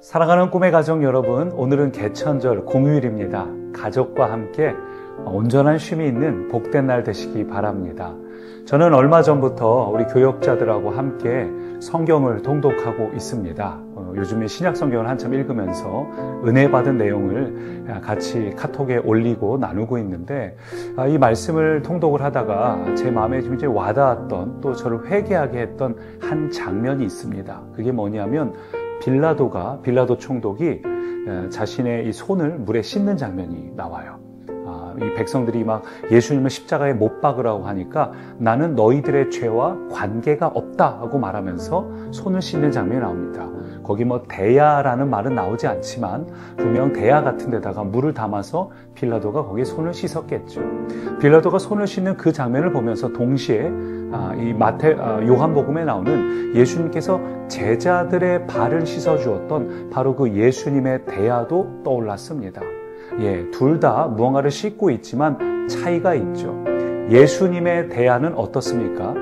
사랑하는 꿈의 가족 여러분, 오늘은 개천절 공휴일입니다. 가족과 함께 온전한 쉼이 있는 복된 날 되시기 바랍니다. 저는 얼마 전부터 우리 교역자들하고 함께 성경을 통독하고 있습니다. 요즘에 신약 성경을 한참 읽으면서 은혜 받은 내용을 같이 카톡에 올리고 나누고 있는데, 이 말씀을 통독을 하다가 제 마음에 좀 이제 와닿았던, 또 저를 회개하게 했던 한 장면이 있습니다. 그게 뭐냐면 빌라도 총독이 자신의 이 손을 물에 씻는 장면이 나와요. 이 백성들이 막 예수님을 십자가에 못 박으라고 하니까 나는 너희들의 죄와 관계가 없다 하고 말하면서 손을 씻는 장면이 나옵니다. 거기 뭐 대야라는 말은 나오지 않지만 분명 대야 같은 데다가 물을 담아서 빌라도가 거기에 손을 씻었겠죠. 빌라도가 손을 씻는 그 장면을 보면서 동시에 이 요한복음에 나오는 예수님께서 제자들의 발을 씻어주었던 바로 그 예수님의 대야도 떠올랐습니다. 둘 다 무언가를 씻고 있지만 차이가 있죠. 예수님의 대야는 어떻습니까?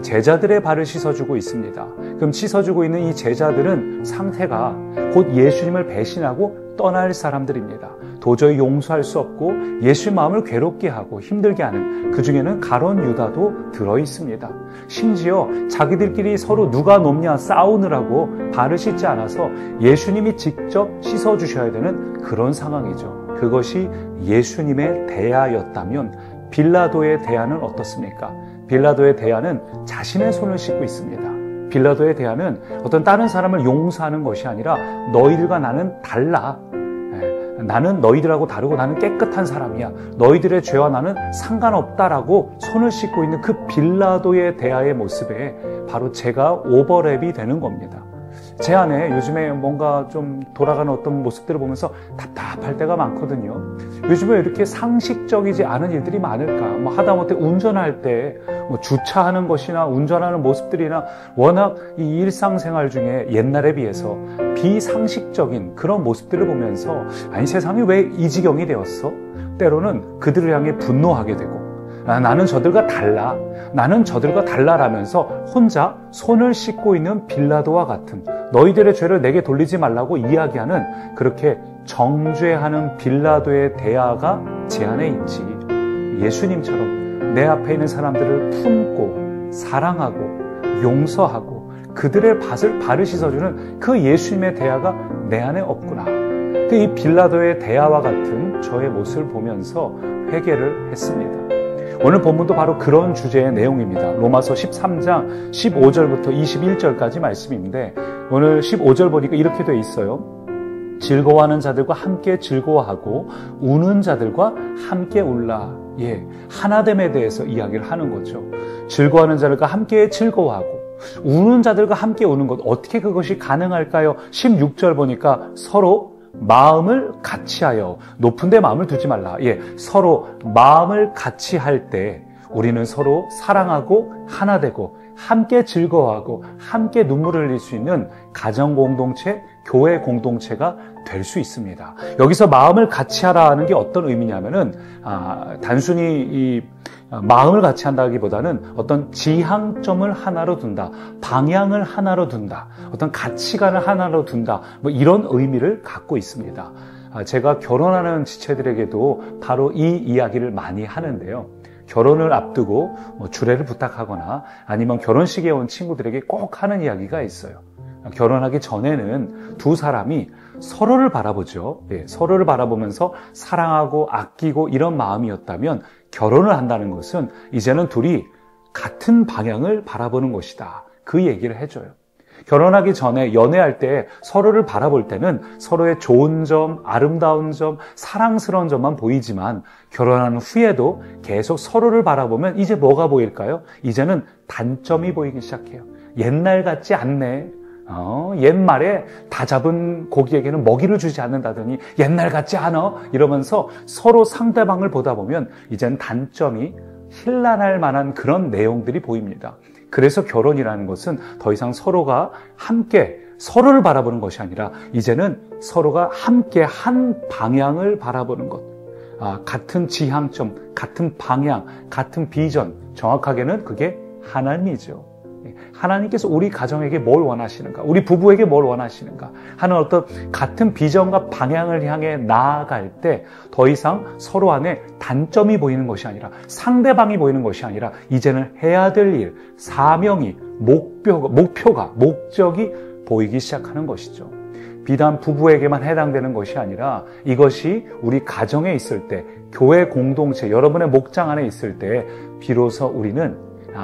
제자들의 발을 씻어주고 있습니다. 그럼 씻어주고 있는 이 제자들은 상태가 곧 예수님을 배신하고 떠날 사람들입니다. 도저히 용서할 수 없고 예수의 마음을 괴롭게 하고 힘들게 하는, 그 중에는 가룟 유다도 들어있습니다. 심지어 자기들끼리 서로 누가 높냐 싸우느라고 발을 씻지 않아서 예수님이 직접 씻어주셔야 되는 그런 상황이죠. 그것이 예수님의 대야였다면 빌라도의 대야는 어떻습니까? 빌라도의 대야는 자신의 손을 씻고 있습니다. 빌라도의 대야는 어떤 다른 사람을 용서하는 것이 아니라 너희들과 나는 달라. 나는 너희들하고 다르고 나는 깨끗한 사람이야. 너희들의 죄와 나는 상관없다라고 손을 씻고 있는 그 빌라도의 대야의 모습에 바로 제가 오버랩이 되는 겁니다. 제 안에 요즘에 뭔가 좀 돌아가는 어떤 모습들을 보면서 답답할 때가 많거든요. 요즘에 이렇게 상식적이지 않은 일들이 많을까? 하다못해 운전할 때 주차하는 것이나 운전하는 모습들이나 워낙 이 일상생활 중에 옛날에 비해서 비상식적인 그런 모습들을 보면서 아니 세상이 왜 이 지경이 되었어? 때로는 그들을 향해 분노하게 되고 나는 저들과 달라. 나는 저들과 달라라면서 혼자 손을 씻고 있는 빌라도와 같은, 너희들의 죄를 내게 돌리지 말라고 이야기하는, 그렇게 정죄하는 빌라도의 대야가 제 안에 있지. 예수님처럼 내 앞에 있는 사람들을 품고 사랑하고 용서하고 그들의 발을 씻어주는 그 예수님의 대야가 내 안에 없구나. 이 빌라도의 대야와 같은 저의 모습을 보면서 회개를 했습니다. 오늘 본문도 바로 그런 주제의 내용입니다. 로마서 13장 15절부터 21절까지 말씀인데, 오늘 15절 보니까 이렇게 되어 있어요. 즐거워하는 자들과 함께 즐거워하고 우는 자들과 함께 울라. 하나됨에 대해서 이야기를 하는 거죠. 즐거워하는 자들과 함께 즐거워하고 우는 자들과 함께 우는 것, 어떻게 그것이 가능할까요? 16절 보니까 서로 마음을 같이하여, 높은 데 마음을 두지 말라. 서로 마음을 같이 할 때 우리는 서로 사랑하고 하나 되고 함께 즐거워하고 함께 눈물을 흘릴 수 있는 가정 공동체, 교회 공동체가 될 수 있습니다. 여기서 마음을 같이 하라는 게 어떤 의미냐면은 단순히 이 마음을 같이 한다기보다는 어떤 지향점을 하나로 둔다, 방향을 하나로 둔다, 어떤 가치관을 하나로 둔다, 이런 의미를 갖고 있습니다. 제가 결혼하는 지체들에게도 바로 이 이야기를 많이 하는데요. 결혼을 앞두고 주례를 부탁하거나 아니면 결혼식에 온 친구들에게 꼭 하는 이야기가 있어요. 결혼하기 전에는 두 사람이 서로를 바라보죠. 서로를 바라보면서 사랑하고 아끼고 이런 마음이었다면 결혼을 한다는 것은 이제는 둘이 같은 방향을 바라보는 것이다. 그 얘기를 해줘요. 결혼하기 전에 연애할 때 서로를 바라볼 때는 서로의 좋은 점, 아름다운 점, 사랑스러운 점만 보이지만 결혼한 후에도 계속 서로를 바라보면 이제 뭐가 보일까요? 이제는 단점이 보이기 시작해요. 옛날 같지 않네. 옛말에 다 잡은 고기에게는 먹이를 주지 않는다더니 옛날 같지 않아? 이러면서 서로 상대방을 보다 보면 이제는 단점이 힐난할 만한 그런 내용들이 보입니다. 그래서 결혼이라는 것은 더 이상 서로가 함께 서로를 바라보는 것이 아니라 이제는 서로가 함께 한 방향을 바라보는 것. 같은 지향점, 같은 방향, 같은 비전. 정확하게는 그게 하나님이죠. 하나님께서 우리 가정에게 뭘 원하시는가, 우리 부부에게 뭘 원하시는가 하는 어떤 같은 비전과 방향을 향해 나아갈 때 더 이상 서로 안에 단점이 보이는 것이 아니라, 상대방이 보이는 것이 아니라 이제는 해야 될 일, 사명이, 목적이 보이기 시작하는 것이죠. 비단 부부에게만 해당되는 것이 아니라 이것이 우리 가정에 있을 때, 교회 공동체, 여러분의 목장 안에 있을 때 비로소 우리는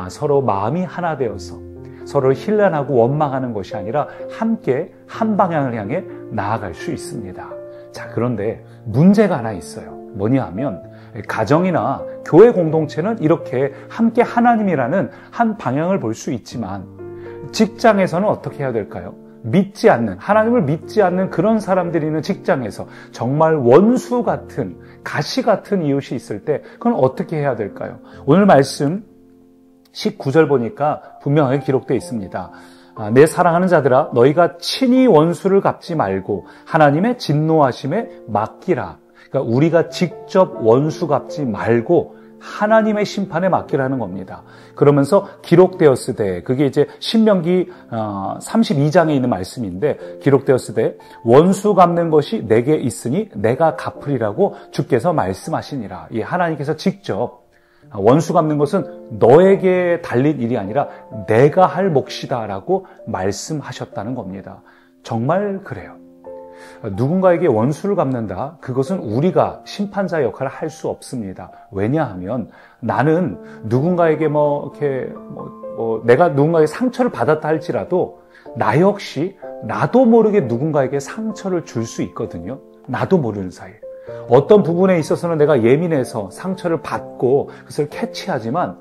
서로 마음이 하나 되어서 서로를 힐난하고 원망하는 것이 아니라 함께 한 방향을 향해 나아갈 수 있습니다. 자, 그런데 문제가 하나 있어요. 뭐냐 하면 가정이나 교회 공동체는 이렇게 함께 하나님이라는 한 방향을 볼 수 있지만 직장에서는 어떻게 해야 될까요? 믿지 않는, 하나님을 믿지 않는 그런 사람들이 있는 직장에서 정말 원수 같은, 가시 같은 이웃이 있을 때 그건 어떻게 해야 될까요? 오늘 말씀 19절 보니까 분명하게 기록되어 있습니다. 내 사랑하는 자들아, 너희가 친히 원수를 갚지 말고 하나님의 진노하심에 맡기라. 그러니까 우리가 직접 원수 갚지 말고 하나님의 심판에 맡기라는 겁니다. 그러면서 기록되었을 때, 그게 이제 신명기 32장에 있는 말씀인데, 기록되었을 때 원수 갚는 것이 내게 있으니 내가 갚으리라고 주께서 말씀하시니라. 이 하나님께서 직접 원수 갚는 것은 너에게 달린 일이 아니라 내가 할 몫이다라고 말씀하셨다는 겁니다. 정말 그래요. 누군가에게 원수를 갚는다, 그것은 우리가 심판자 역할을 할 수 없습니다. 왜냐하면 나는 누군가에게 내가 누군가에게 상처를 받았다 할지라도 나 역시 나도 모르게 누군가에게 상처를 줄 수 있거든요. 나도 모르는 사이에. 어떤 부분에 있어서는 내가 예민해서 상처를 받고 그것을 캐치하지만,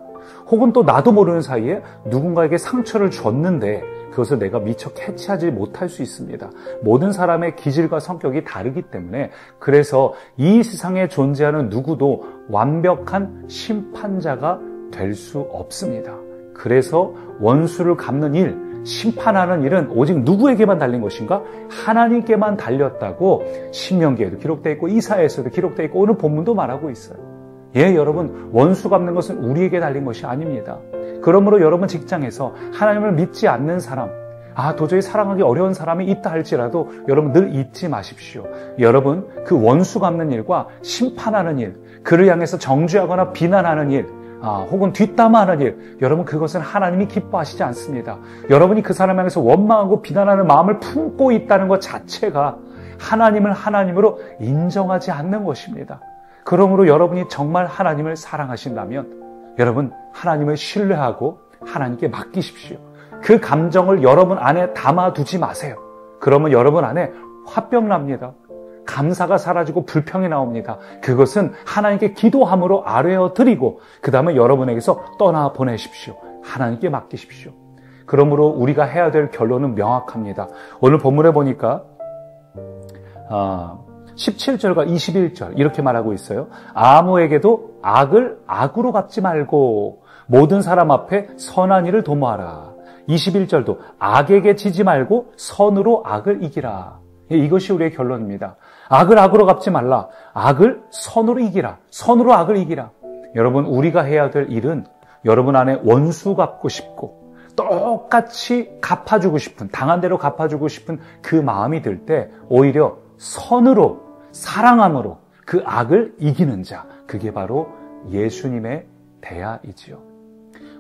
혹은 또 나도 모르는 사이에 누군가에게 상처를 줬는데 그것을 내가 미처 캐치하지 못할 수 있습니다. 모든 사람의 기질과 성격이 다르기 때문에, 그래서 이 세상에 존재하는 누구도 완벽한 심판자가 될 수 없습니다. 그래서 원수를 갚는 일, 심판하는 일은 오직 누구에게만 달린 것인가? 하나님께만 달렸다고 신명기에도 기록되어 있고 이사야에서도 기록되어 있고 오늘 본문도 말하고 있어요. 예, 여러분, 원수 갚는 것은 우리에게 달린 것이 아닙니다. 그러므로 여러분 직장에서 하나님을 믿지 않는 사람, 도저히 사랑하기 어려운 사람이 있다 할지라도 여러분 늘 잊지 마십시오. 여러분, 그 원수 갚는 일과 심판하는 일, 그를 향해서 정죄하거나 비난하는 일, 혹은 뒷담화하는 일, 여러분 그것은 하나님이 기뻐하시지 않습니다. 여러분이 그 사람 향해서 원망하고 비난하는 마음을 품고 있다는 것 자체가 하나님을 하나님으로 인정하지 않는 것입니다. 그러므로 여러분이 정말 하나님을 사랑하신다면 여러분 하나님을 신뢰하고 하나님께 맡기십시오. 그 감정을 여러분 안에 담아두지 마세요. 그러면 여러분 안에 화병 납니다. 감사가 사라지고 불평이 나옵니다. 그것은 하나님께 기도함으로 아뢰어 드리고 그 다음에 여러분에게서 떠나 보내십시오. 하나님께 맡기십시오. 그러므로 우리가 해야 될 결론은 명확합니다. 오늘 본문에 보니까 17절과 21절 이렇게 말하고 있어요. 아무에게도 악을 악으로 갚지 말고 모든 사람 앞에 선한 일을 도모하라. 21절도 악에게 지지 말고 선으로 악을 이기라. 이것이 우리의 결론입니다. 악을 악으로 갚지 말라. 악을 선으로 이기라. 선으로 악을 이기라. 여러분, 우리가 해야 될 일은 여러분 안에 원수 갚고 싶고 똑같이 갚아주고 싶은, 당한 대로 갚아주고 싶은 그 마음이 들 때 오히려 선으로, 사랑함으로 그 악을 이기는 자, 그게 바로 예수님의 대야이지요.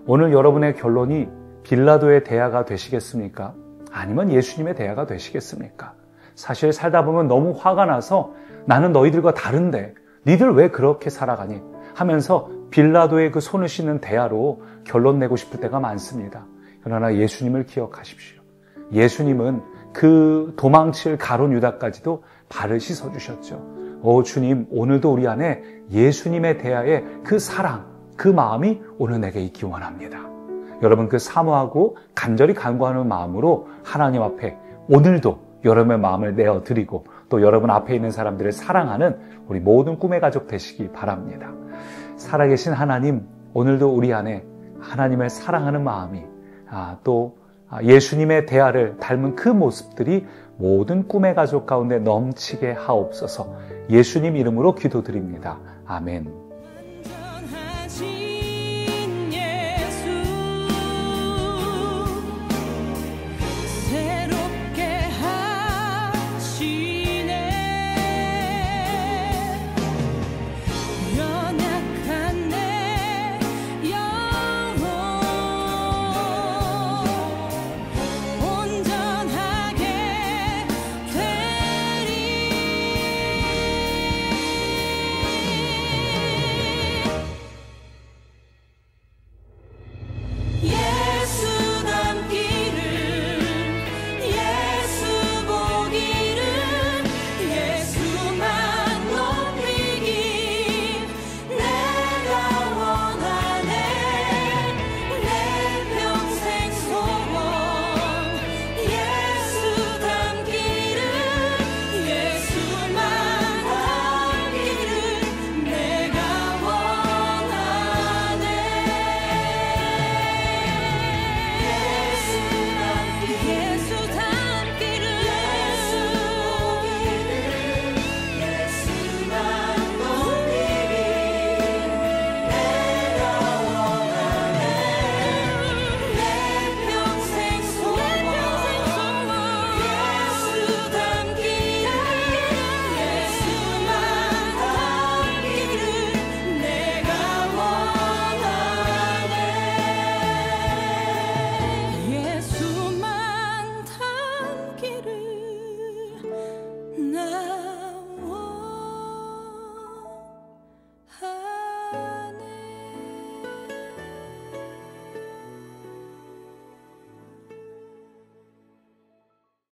오늘 여러분의 결론이 빌라도의 대야가 되시겠습니까? 아니면 예수님의 대야가 되시겠습니까? 사실 살다 보면 너무 화가 나서 나는 너희들과 다른데 니들 왜 그렇게 살아가니? 하면서 빌라도의 그 손을 씻는 대야로 결론 내고 싶을 때가 많습니다. 그러나 예수님을 기억하십시오. 예수님은 그 도망칠 가룟 유다까지도 발을 씻어주셨죠. 오 주님, 오늘도 우리 안에 예수님의 대야의 그 사랑, 그 마음이 오늘 내게 있기 원합니다. 여러분 그 사모하고 간절히 간구하는 마음으로 하나님 앞에 오늘도 여러분의 마음을 내어드리고 또 여러분 앞에 있는 사람들을 사랑하는 우리 모든 꿈의 가족 되시기 바랍니다. 살아계신 하나님, 오늘도 우리 안에 하나님을 사랑하는 마음이 또 예수님의 대야를 닮은 그 모습들이 모든 꿈의 가족 가운데 넘치게 하옵소서. 예수님 이름으로 기도드립니다. 아멘.